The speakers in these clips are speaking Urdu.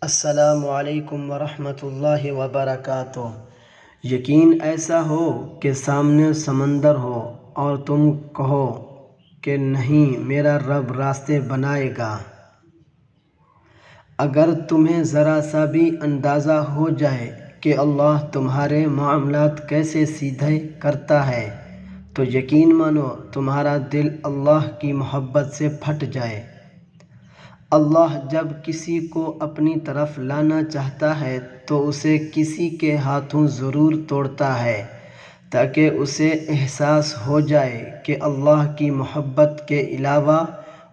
السلام علیکم ورحمۃ اللہ وبرکاتہ۔ یقین ایسا ہو کہ سامنے سمندر ہو اور تم کہو کہ نہیں، میرا رب راستے بنائے گا۔ اگر تمہیں ذرا سا بھی اندازہ ہو جائے کہ اللہ تمہارے معاملات کیسے سیدھے کرتا ہے تو یقین مانو تمہارا دل اللہ کی محبت سے پھٹ جائے۔ اللہ جب کسی کو اپنی طرف لانا چاہتا ہے تو اسے کسی کے ہاتھوں ضرور توڑتا ہے تاکہ اسے احساس ہو جائے کہ اللہ کی محبت کے علاوہ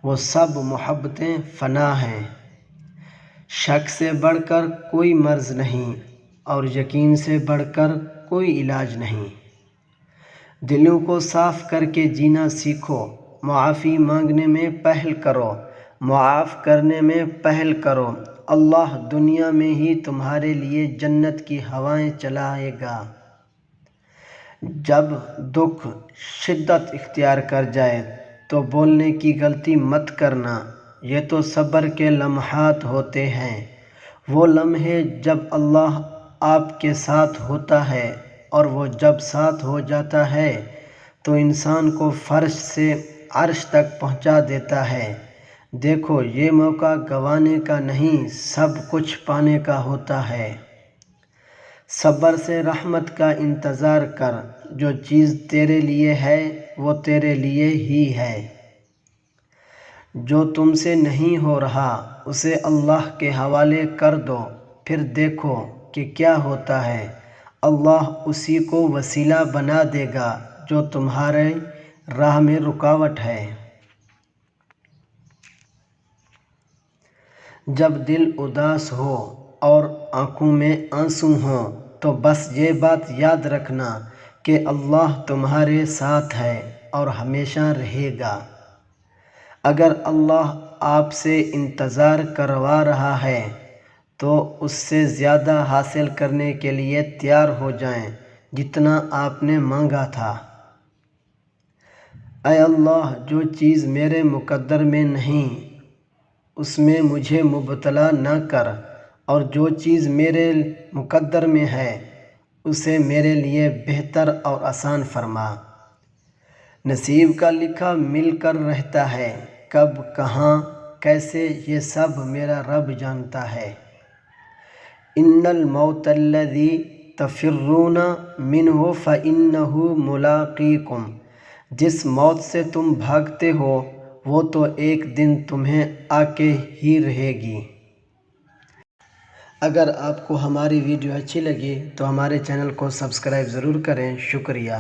وہ سب محبتیں فنا ہیں۔ شک سے بڑھ کر کوئی مرض نہیں اور یقین سے بڑھ کر کوئی علاج نہیں۔ دلوں کو صاف کر کے جینا سیکھو، معافی مانگنے میں پہل کرو، معاف کرنے میں پہل کرو۔ اللہ دنیا میں ہی تمہارے لیے جنت کی ہوائیں چلائے گا۔ جب دکھ شدت اختیار کر جائے تو بولنے کی غلطی مت کرنا، یہ تو صبر کے لمحات ہوتے ہیں۔ وہ لمحے جب اللہ آپ کے ساتھ ہوتا ہے، اور وہ جب ساتھ ہو جاتا ہے تو انسان کو فرش سے عرش تک پہنچا دیتا ہے۔ دیکھو، یہ موقع گنوانے کا نہیں، سب کچھ پانے کا ہوتا ہے۔ صبر سے رحمت کا انتظار کر، جو چیز تیرے لیے ہے وہ تیرے لیے ہی ہے۔ جو تم سے نہیں ہو رہا اسے اللہ کے حوالے کر دو، پھر دیکھو کہ کیا ہوتا ہے۔ اللہ اسی کو وسیلہ بنا دے گا جو تمہارے راہ میں رکاوٹ ہے۔ جب دل اداس ہو اور آنکھوں میں آنسو ہوں تو بس یہ بات یاد رکھنا کہ اللہ تمہارے ساتھ ہے اور ہمیشہ رہے گا۔ اگر اللہ آپ سے انتظار کروا رہا ہے تو اس سے زیادہ حاصل کرنے کے لیے تیار ہو جائیں جتنا آپ نے مانگا تھا۔ اے اللہ، جو چیز میرے مقدر میں نہیں اس میں مجھے مبتلا نہ کر، اور جو چیز میرے مقدر میں ہے اسے میرے لیے بہتر اور آسان فرما۔ نصیب کا لکھا مل کر رہتا ہے، کب، کہاں، کیسے، یہ سب میرا رب جانتا ہے۔ ان الموت الذی تفرون منہ فانہ ملاقیکم، جس موت سے تم بھاگتے ہو وہ تو ایک دن تمہیں آ کے ہی رہے گی۔ اگر آپ کو ہماری ویڈیو اچھی لگی تو ہمارے چینل کو سبسکرائب ضرور کریں۔ شکریہ۔